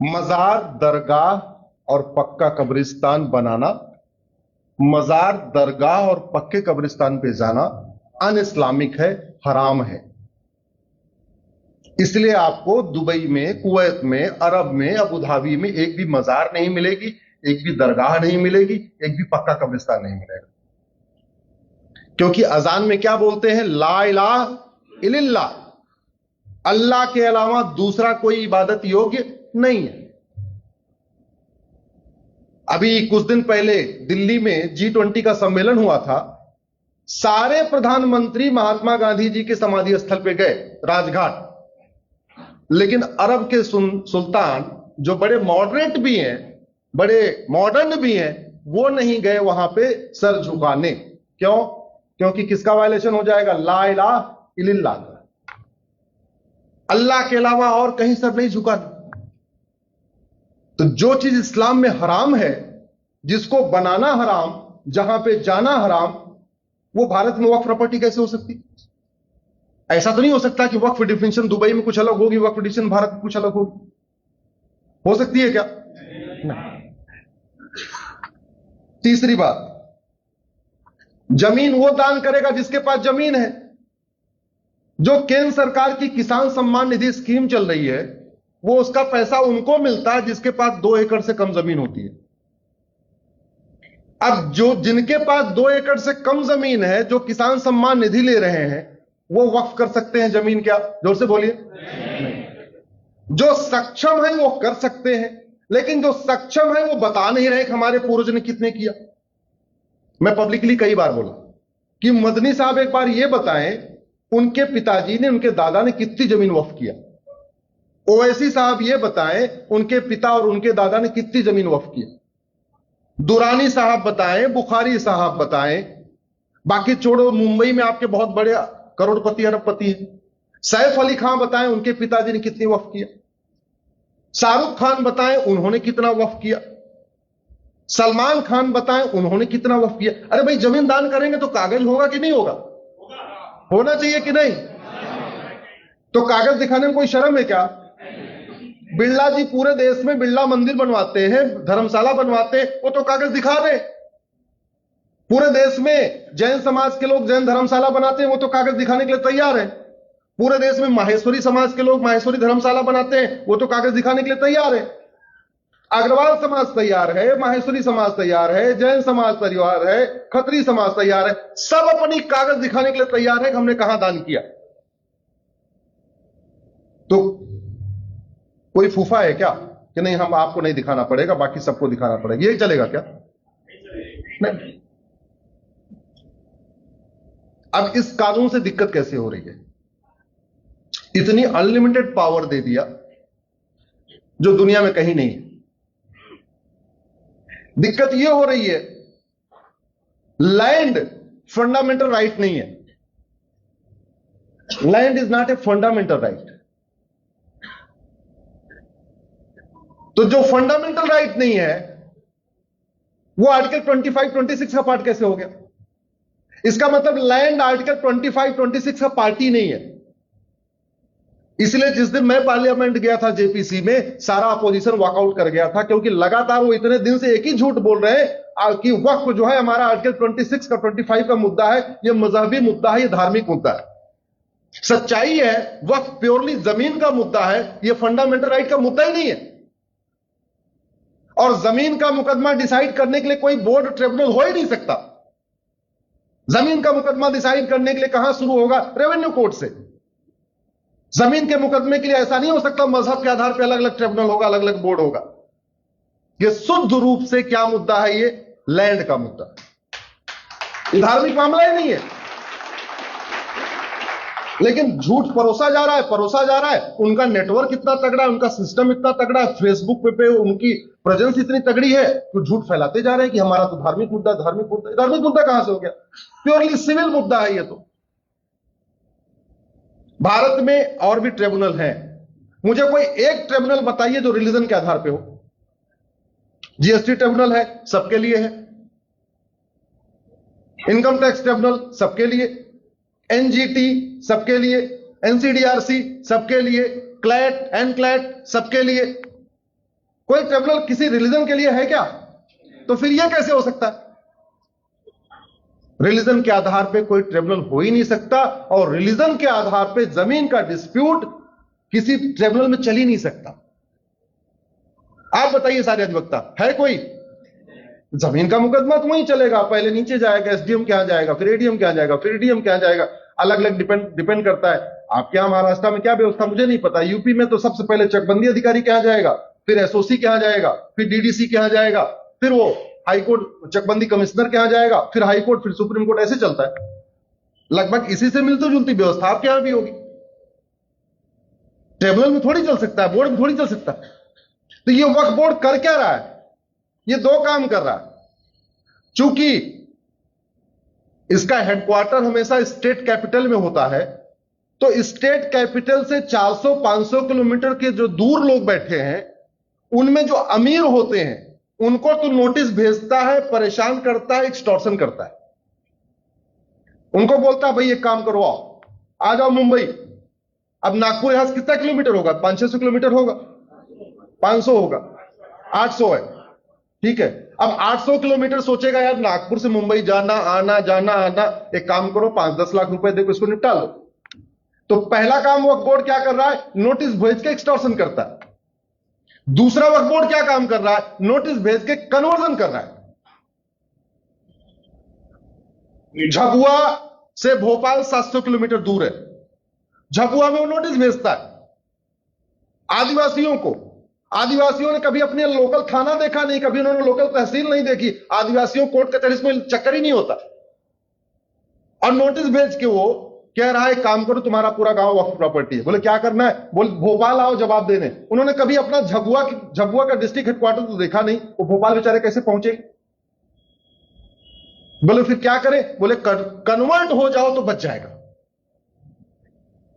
मजार, दरगाह और पक्का कब्रिस्तान बनाना, मजार, दरगाह और पक्के कब्रिस्तान पे जाना अन इस्लामिक है, हराम है। इसलिए आपको दुबई में, कुवैत में, अरब में, अबू धाबी में एक भी मजार नहीं मिलेगी, एक भी दरगाह नहीं मिलेगी, एक भी पक्का कब्रिस्तान नहीं मिलेगा। क्योंकि अजान में क्या बोलते हैं? ला इलाहा इल्लल्लाह, अल्लाह के अलावा दूसरा कोई इबादत योग्य नहीं है। अभी कुछ दिन पहले दिल्ली में G20 का सम्मेलन हुआ था। सारे प्रधानमंत्री महात्मा गांधी जी के समाधि स्थल पे गए, राजघाट, लेकिन अरब के सुल्तान जो बड़े मॉडरेट भी हैं, बड़े मॉडर्न भी हैं, वो नहीं गए वहां पे सर झुकाने। क्यों? क्योंकि किसका वायलेशन हो जाएगा? ला इलाहा इल्लल्लाह, अल्लाह के अलावा और कहीं सर नहीं झुकाना। तो जो चीज इस्लाम में हराम है, जिसको बनाना हराम, जहां पे जाना हराम, वो भारत में वक्फ प्रॉपर्टी कैसे हो सकती? ऐसा तो नहीं हो सकता कि वक्फ डिफिनेशन दुबई में कुछ अलग होगी, वक्फ डिफिनेशन भारत में कुछ अलग होगी। हो सकती है क्या? नहीं। तीसरी बात, जमीन वो दान करेगा जिसके पास जमीन है। जो केंद्र सरकार की किसान सम्मान निधि स्कीम चल रही है, वो उसका पैसा उनको मिलता है जिसके पास 2 एकड़ से कम जमीन होती है। अब जो जिनके पास 2 एकड़ से कम जमीन है, जो किसान सम्मान निधि ले रहे हैं, वो वक्फ कर सकते हैं जमीन? क्या? जोर से बोलिए। नहीं। जो सक्षम है वो कर सकते हैं, लेकिन जो सक्षम है वो बता नहीं रहे कि हमारे पूर्वज ने कितने किया। मैं पब्लिकली कई बार बोला कि मदनी साहब एक बार ये बताएं उनके पिताजी ने, उनके दादा ने कितनी जमीन वक्फ किया। ओवैसी साहब ये बताएं उनके पिता और उनके दादा ने कितनी जमीन वक्फ किया। दुरानी साहब बताएं, बुखारी साहब बताएं, बाकी छोड़ो, मुंबई में आपके बहुत बड़े करोड़पति अरबपति हैं। सैफ अली खान बताएं उनके पिताजी ने कितनी वक्फ किया। शाहरुख खान बताएं उन्होंने कितना वक्फ किया। सलमान खान बताएं उन्होंने कितना वक्फ किया। अरे भाई, जमीन दान करेंगे तो कागज होगा कि नहीं होगा? होना चाहिए कि नहीं? तो कागज दिखाने में कोई शर्म है क्या? बिरला जी पूरे देश में बिरला मंदिर बनवाते हैं, धर्मशाला बनवाते हैं, वो तो कागज दिखा रहे। पूरे देश में जैन समाज के लोग जैन धर्मशाला बनाते हैं, वो तो कागज दिखाने के लिए तैयार है। पूरे देश में माहेश्वरी समाज के लोग माहेश्वरी धर्मशाला बनाते हैं, वो तो कागज दिखाने के लिए तैयार है। अग्रवाल समाज तैयार है, माहेश्वरी समाज तैयार है, जैन समाज तैयार है, खत्री समाज तैयार है, सब अपनी कागज दिखाने के लिए तैयार है कि हमने कहां दान किया। तो कोई फूफा है क्या कि नहीं हम आपको नहीं दिखाना पड़ेगा, बाकी सबको दिखाना पड़ेगा? यही चलेगा क्या? नहीं। अब इस कानून से दिक्कत कैसे हो रही है? इतनी अनलिमिटेड पावर दे दिया जो दुनिया में कहीं नहीं है। दिक्कत यह हो रही है, लैंड फंडामेंटल राइट नहीं है। Land is not a fundamental right. तो जो फंडामेंटल राइट नहीं है, वो आर्टिकल 25, 26 का पार्ट कैसे हो गया? इसका मतलब लैंड आर्टिकल 25, 26 का पार्ट ही नहीं है। इसलिए जिस दिन मैं पार्लियामेंट गया था जेपीसी में, सारा अपोजिशन वॉकआउट कर गया था, क्योंकि लगातार वो इतने दिन से एक ही झूठ बोल रहे हैं कि वक्फ जो है हमारा आर्टिकल 26 का 25 का मुद्दा है, ये मजहबी मुद्दा है, ये धार्मिक मुद्दा है। सच्चाई है, वक्फ प्योरली जमीन का मुद्दा है, ये फंडामेंटल राइट का मुद्दा ही नहीं है। और जमीन का मुकदमा डिसाइड करने के लिए कोई बोर्ड ट्रिब्यूनल हो ही नहीं सकता। जमीन का मुकदमा डिसाइड करने के लिए कहां शुरू होगा? रेवेन्यू कोर्ट से। जमीन के मुकदमे के लिए ऐसा नहीं हो सकता मजहब के आधार पर अलग अलग ट्रिब्यूनल होगा, अलग अलग बोर्ड होगा। यह शुद्ध रूप से क्या मुद्दा है? ये लैंड का मुद्दा, ये धार्मिक मामला ही नहीं है। लेकिन झूठ परोसा जा रहा है, परोसा जा रहा है। उनका नेटवर्क इतना तगड़ा है, उनका सिस्टम इतना तगड़ा है, फेसबुक पे उनकी प्रेजेंस इतनी तगड़ी है, तो झूठ फैलाते जा रहे हैं कि हमारा तो धार्मिक मुद्दा, धार्मिक मुद्दा। धार्मिक मुद्दा कहां से हो गया? प्योरली सिविल मुद्दा है ये तो। भारत में और भी ट्रिब्यूनल हैं, मुझे कोई एक ट्रिब्यूनल बताइए जो रिलीजन के आधार पे हो। जीएसटी ट्रिब्यूनल है, सबके लिए है। इनकम टैक्स ट्रिब्यूनल सबके लिए, एनजीटी सबके लिए, एनसीडीआरसी सबके लिए, क्लैट एनक्लैट सबके लिए। कोई ट्रिब्यूनल किसी रिलीजन के लिए है क्या? तो फिर यह कैसे हो सकता है? रिलीजन के आधार पे कोई ट्रिब्यूनल हो ही नहीं सकता, और रिलीजन के आधार पे जमीन का डिस्प्यूट किसी ट्रिब्यूनल में चल ही नहीं सकता। आप बताइए सारे अधिवक्ता, है कोई? जमीन का मुकदमा तो वहीं चलेगा, पहले नीचे जाएगा, एसडीएम के यहां जाएगा, फिर एडीएम के यहां जाएगा, फिर डीएम के यहां जाएगा, अलग अलग डिपेंड करता है। आपके यहां महाराष्ट्र में क्या व्यवस्था मुझे नहीं पता, यूपी में तो सबसे पहले चकबंदी अधिकारी के यहां जाएगा, फिर एसओसी के यहां जाएगा, फिर डीडीसी के यहां जाएगा, फिर वो हाईकोर्ट चकबंदी कमिश्नर के यहां जाएगा, फिर हाईकोर्ट, फिर सुप्रीम कोर्ट, ऐसे चलता है। लगभग इसी से मिलती जुलती व्यवस्था आपके यहां भी होगी। ट्रिब्यूनल में थोड़ी चल सकता है, बोर्ड में थोड़ी चल सकता है। तो ये वक्फ बोर्ड कर क्या रहा है? ये दो काम कर रहा है। चूंकि इसका हेडक्वार्टर हमेशा स्टेट कैपिटल में होता है, तो स्टेट कैपिटल से 400-500 किलोमीटर के जो दूर लोग बैठे हैं, उनमें जो अमीर होते हैं उनको तो नोटिस भेजता है, परेशान करता है, एक्सटॉर्शन करता है। उनको बोलता है भाई एक काम करो, आओ आ जाओ मुंबई। अब नागपुर यहां से कितना किलोमीटर होगा? 500-600 किलोमीटर होगा, 500 होगा, 800 है, ठीक है। अब 800 किलोमीटर सोचेगा यार नागपुर से मुंबई जाना आना जाना आना, एक काम करो 5-10 लाख रुपए देखो इसको निपटा लो। तो पहला काम वक्फ बोर्ड क्या कर रहा है? नोटिस भेज के एक्सटॉर्शन करता है। दूसरा वक्फ बोर्ड क्या काम कर रहा है? नोटिस भेज के कन्वर्जन कर रहा है। झाबुआ से भोपाल 700 किलोमीटर दूर है, झाबुआ में वो नोटिस भेजता है आदिवासियों को। आदिवासियों ने कभी अपने लोकल थाना देखा नहीं, कभी उन्होंने लोकल तहसील नहीं देखी, आदिवासियों कोर्ट कचहरी में चक्कर ही नहीं होता, और नोटिस भेज के वो कह रहा है काम करो तुम्हारा पूरा गांव वक्फ प्रॉपर्टी है। बोले क्या करना है? बोले भोपाल आओ जवाब देने। उन्होंने कभी अपना झाबुआ का डिस्ट्रिक्ट हेडक्वार्टर तो देखा नहीं, वो भोपाल बेचारे कैसे पहुंचे? बोले फिर क्या करें? बोले कन्वर्ट हो जाओ तो बच जाएगा।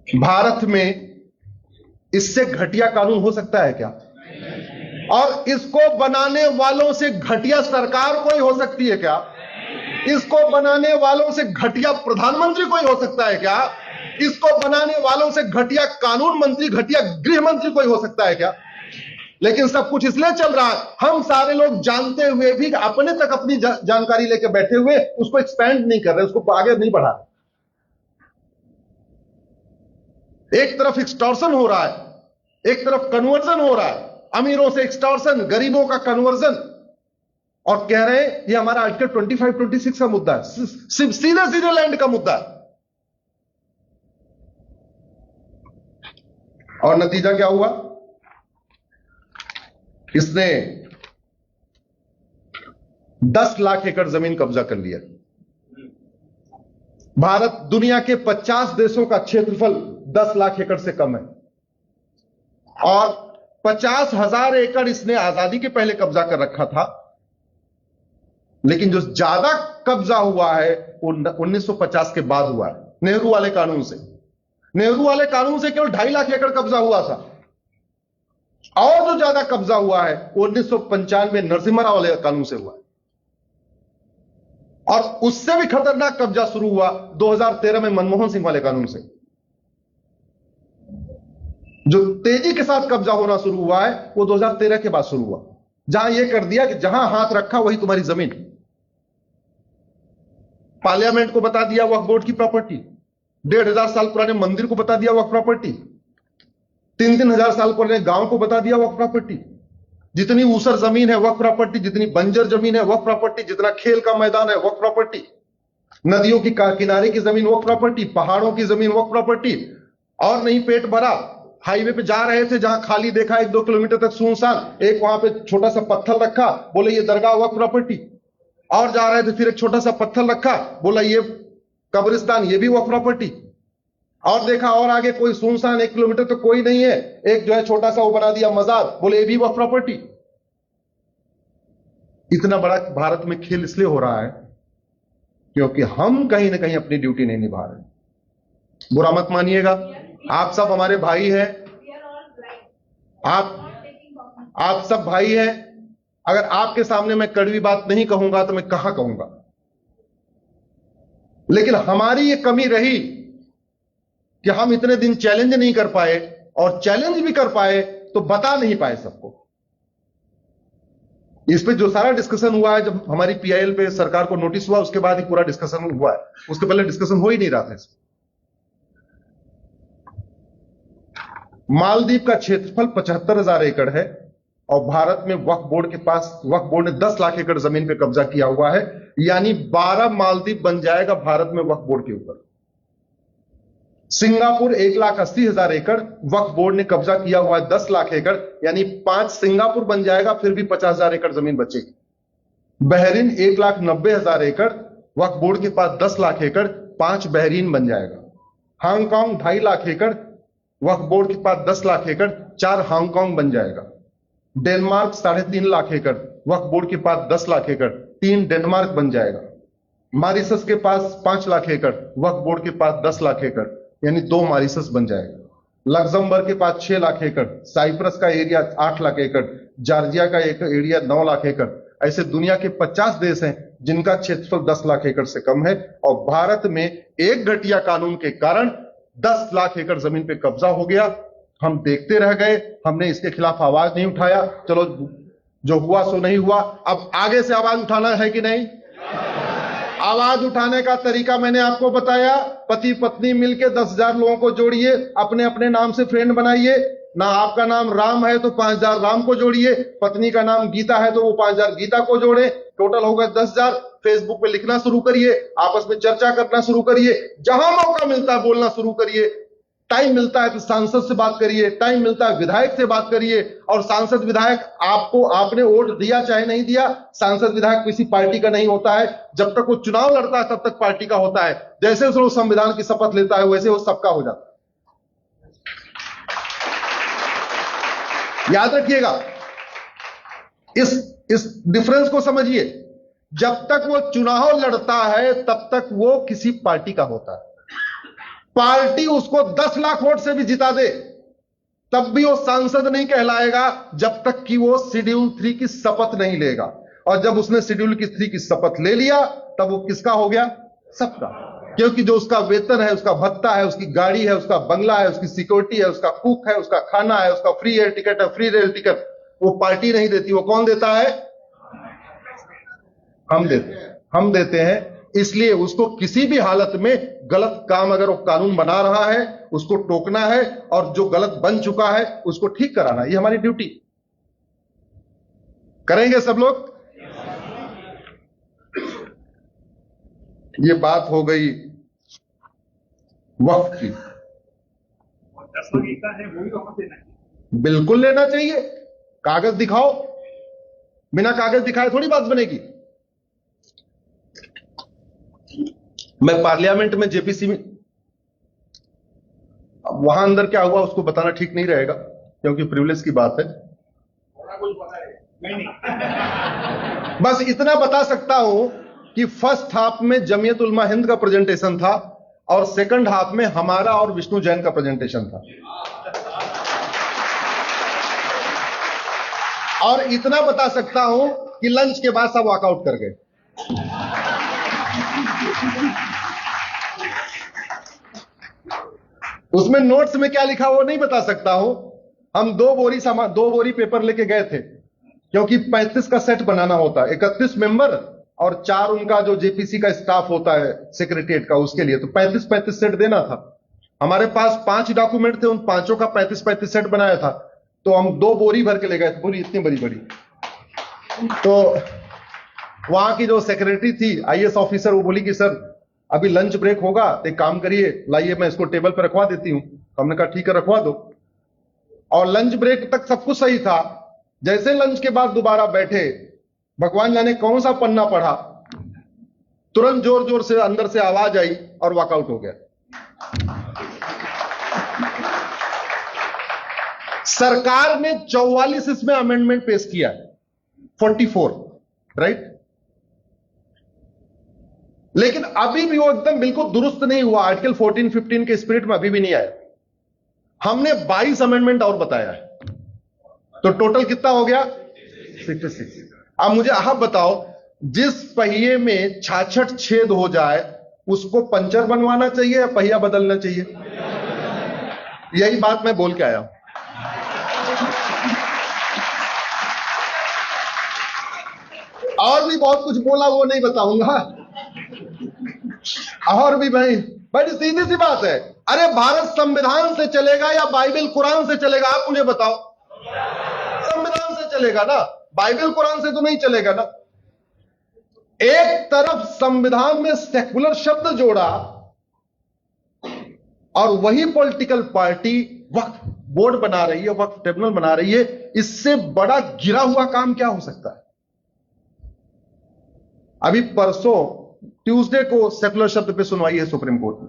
भारत में इससे घटिया कानून हो सकता है क्या? और इसको बनाने वालों से घटिया सरकार कोई हो सकती है क्या? इसको बनाने वालों से घटिया प्रधानमंत्री कोई हो सकता है क्या? इसको बनाने वालों से घटिया कानून मंत्री, घटिया गृह मंत्री कोई हो सकता है क्या? लेकिन सब कुछ इसलिए चल रहा है, हम सारे लोग जानते हुए भी अपने तक अपनी जानकारी लेकर बैठे हुए उसको एक्सपेंड नहीं कर रहे, उसको आगे नहीं बढ़ा रहे। एक तरफ एक्सटॉर्शन हो रहा है, एक तरफ कन्वर्जन हो रहा है, अमीरों से एक्सटॉर्शन, गरीबों का कन्वर्जन, और कह रहे हैं ये हमारा आर्टिकल 25-26 का मुद्दा है, सीधे सीधे लैंड का मुद्दा है। और नतीजा क्या हुआ? इसने 10 लाख एकड़ जमीन कब्जा कर लिया। भारत दुनिया के 50 देशों का क्षेत्रफल 10 लाख एकड़ से कम है, और 50,000 एकड़ इसने आजादी के पहले कब्जा कर रखा था। लेकिन जो ज्यादा कब्जा हुआ है वो 1950 के बाद हुआ है, नेहरू वाले कानून से। नेहरू वाले कानून से केवल 2.5 लाख एकड़ कब्जा हुआ था, और जो ज्यादा कब्जा हुआ है वो 1995 नरसिम्हा राव वाले कानून से हुआ है। और उससे भी खतरनाक कब्जा शुरू हुआ 2013 में मनमोहन सिंह वाले कानून से। जो तेजी के साथ कब्जा होना शुरू हुआ है वो 2013 के बाद शुरू हुआ, जहां यह कर दिया कि जहां हाथ रखा वही तुम्हारी जमीन। पार्लियामेंट को बता दिया वक्फ बोर्ड की प्रॉपर्टी, 1,500 साल पुराने मंदिर को बता दिया वक्फ प्रॉपर्टी, 3-3 हजार साल पुराने गांव को बता दिया वक्फ प्रॉपर्टी। जितनी ऊसर जमीन है वक्फ प्रॉपर्टी, जितनी बंजर जमीन है वक्फ प्रॉपर्टी, जितना खेल का मैदान है वक्फ प्रॉपर्टी, नदियों की किनारे की जमीन वक्फ प्रॉपर्टी, पहाड़ों की जमीन वक्फ प्रॉपर्टी। और नहीं पेट भरा, हाईवे पे जा रहे थे, जहां खाली देखा 1-2 किलोमीटर तक सुनसान, एक वहां पे छोटा सा पत्थर रखा, बोले ये दरगाह वक्फ प्रॉपर्टी। और जा रहे थे, फिर एक छोटा सा पत्थर रखा, बोला ये कब्रिस्तान, ये भी वक्फ प्रॉपर्टी। और देखा और आगे कोई सुनसान 1 किलोमीटर तो कोई नहीं है, एक जो है छोटा सा वो बना दिया मजार, बोले ये भी वक्फ प्रॉपर्टी। इतना बड़ा भारत में खेल इसलिए हो रहा है क्योंकि हम कहीं ना कहीं अपनी ड्यूटी नहीं निभा रहे। बुरा मत मानिएगा, आप सब हमारे भाई हैं, आप सब भाई हैं। अगर आपके सामने मैं कड़वी बात नहीं कहूंगा तो मैं कहां कहूंगा। लेकिन हमारी ये कमी रही कि हम इतने दिन चैलेंज नहीं कर पाए, और चैलेंज भी कर पाए तो बता नहीं पाए सबको। इस पे जो सारा डिस्कशन हुआ है, जब हमारी पीआईएल पे सरकार को नोटिस हुआ उसके बाद ही पूरा डिस्कशन हुआ है, उसके पहले डिस्कशन हो ही नहीं रहा था। मालदीव का क्षेत्रफल 75,000 एकड़ है और भारत में वक्फ बोर्ड के पास, वक्फ बोर्ड ने 10 लाख एकड़ जमीन पे कब्जा किया हुआ है, यानी 12 मालदीव बन जाएगा भारत में वक्फ बोर्ड के ऊपर। सिंगापुर 1,80,000 एकड़, वक्फ बोर्ड ने कब्जा किया हुआ है 10 लाख एकड़, यानी 5 सिंगापुर बन जाएगा, फिर भी 50,000 एकड़ जमीन बचेगी। बहरीन 1,90,000 एकड़, वक्फ बोर्ड के पास 10 लाख एकड़, 5 बहरीन बन जाएगा। हांगकांग 2.5 लाख एकड़, वक्फ बोर्ड के पास 10 लाख एकड़, 4 हांगकांग बन जाएगा। डेनमार्क 3.5 लाख एकड़, वक्फ बोर्ड के पास 10 लाख एकड़, 3 डेनमार्क बन जाएगा। मॉरिशस के पास 5 लाख एकड़, वक्फ बोर्ड के पास 10 लाख एकड़, यानी 2 मॉरिशस बन जाएगा। लग्जमबर्ग के पास 6 लाख एकड़, साइप्रस का एरिया 8 लाख एकड़, जॉर्जिया का एक एरिया 9 लाख एकड़। ऐसे दुनिया के 50 देश हैं जिनका क्षेत्रफल 10 लाख एकड़ से कम है, और भारत में एक घटिया कानून के कारण 10 लाख एकड़ जमीन पे कब्जा हो गया। हम देखते रह गए, हमने इसके खिलाफ आवाज नहीं उठाया। चलो, जो हुआ सो नहीं हुआ, अब आगे से आवाज उठाना है कि नहीं? आवाज उठाने का तरीका मैंने आपको बताया। पति पत्नी मिलकर 10,000 लोगों को जोड़िए, अपने अपने नाम से फ्रेंड बनाइए। ना आपका नाम राम है तो 5,000 राम को जोड़िए, पत्नी का नाम गीता है तो वो 5,000 गीता को जोड़े, टोटल होगा 10,000। फेसबुक पे लिखना शुरू करिए, आपस में चर्चा करना शुरू करिए, जहां मौका मिलता है बोलना शुरू करिए। टाइम मिलता है तो सांसद से बात करिए, टाइम मिलता है विधायक से बात करिए। और सांसद विधायक, आपको, आपने वोट दिया चाहे नहीं दिया, सांसद विधायक किसी पार्टी का नहीं होता है। जब तक वो चुनाव लड़ता है तब तक पार्टी का होता है। जैसे वो संविधान की शपथ लेता है वैसे वो सबका हो जाता है। याद रखिएगा, इस डिफरेंस को समझिए। जब तक वो चुनाव लड़ता है तब तक वो किसी पार्टी का होता है। पार्टी उसको 10 लाख वोट से भी जिता दे तब भी वो सांसद नहीं कहलाएगा जब तक कि वो शेड्यूल 3 की शपथ नहीं लेगा। और जब उसने शेड्यूल 3 की शपथ ले लिया तब वो किसका हो गया? सबका। क्योंकि जो उसका वेतन है, उसका भत्ता है, उसकी गाड़ी है, उसका बंगला है, उसकी सिक्योरिटी है, उसका कुक है, उसका खाना है, उसका फ्री एयर टिकट है, फ्री रेल टिकट, वो पार्टी नहीं देती। वो कौन देता है? हम देते हैं। इसलिए उसको किसी भी हालत में गलत काम, अगर वो कानून बना रहा है उसको टोकना है, और जो गलत बन चुका है उसको ठीक कराना। ये हमारी ड्यूटी। करेंगे सब लोग। ये बात हो गई वक्फ की। बिल्कुल लेना चाहिए। कागज दिखाओ, बिना कागज दिखाए थोड़ी बात बनेगी। मैं पार्लियामेंट में जेपीसी में, वहां अंदर क्या हुआ उसको बताना ठीक नहीं रहेगा क्योंकि प्रिविलेज की बात है। बस इतना बता सकता हूं कि फर्स्ट हाफ में जमीयत उलमा हिंद का प्रेजेंटेशन था और सेकंड हाफ में हमारा और विष्णु जैन का प्रेजेंटेशन था। और इतना बता सकता हूं कि लंच के बाद सब वॉकआउट कर गए। उसमें नोट्स में क्या लिखा वो नहीं बता सकता हूं। हम 2 बोरी पेपर लेके गए थे क्योंकि 35 का सेट बनाना होता है, 31 मेंबर और 4 उनका जो जेपीसी का स्टाफ होता है सेक्रेटरीट का, उसके लिए तो 35 सेट देना था। हमारे पास 5 डॉक्यूमेंट थे, उन 5 का 35 सेट बनाया था। तो हम 2 बोरी भर के ले गए थे, बोरी इतनी बड़ी बड़ी। तो वहां की जो सेक्रेटरी थी, आईएएस ऑफिसर, वो बोली कि सर अभी लंच ब्रेक होगा तो एक काम करिए, लाइए मैं इसको टेबल पर रखवा देती हूं। हमने कहा ठीक है रखवा दो। और लंच ब्रेक तक सब कुछ सही था। जैसे लंच के बाद दोबारा बैठे, भगवान जाने कौन सा पन्ना पढ़ा, तुरंत जोर जोर से अंदर से आवाज आई और वॉकआउट हो गया। सरकार ने 44 इसमें अमेंडमेंट पेश किया है, 44, राइट। लेकिन अभी भी वो एकदम बिल्कुल दुरुस्त नहीं हुआ। आर्टिकल 14-15 के स्पिरिट में अभी भी नहीं आया। हमने 22 अमेंडमेंट और बताया है, तो टोटल कितना हो गया? 66। अब मुझे आप बताओ, जिस पहिए में 66 छेद हो जाए उसको पंचर बनवाना चाहिए या पहिया बदलना चाहिए? यही बात मैं बोल के आया हूं। और भी बहुत कुछ बोला, वो नहीं बताऊंगा। और भी भाई, बड़ी सीधी सी बात है। अरे भारत संविधान से चलेगा या बाइबल कुरान से चलेगा? आप मुझे बताओ। संविधान से चलेगा ना, बाइबल कुरान से तो नहीं चलेगा ना। एक तरफ संविधान में सेकुलर शब्द जोड़ा और वही पॉलिटिकल पार्टी वक्फ बोर्ड बना रही है, वक्फ ट्रिब्यूनल बना रही है। इससे बड़ा गिरा हुआ काम क्या हो सकता है? अभी परसों ट्यूसडे को सेकुलर शब्द पे सुनवाई है सुप्रीम कोर्ट में।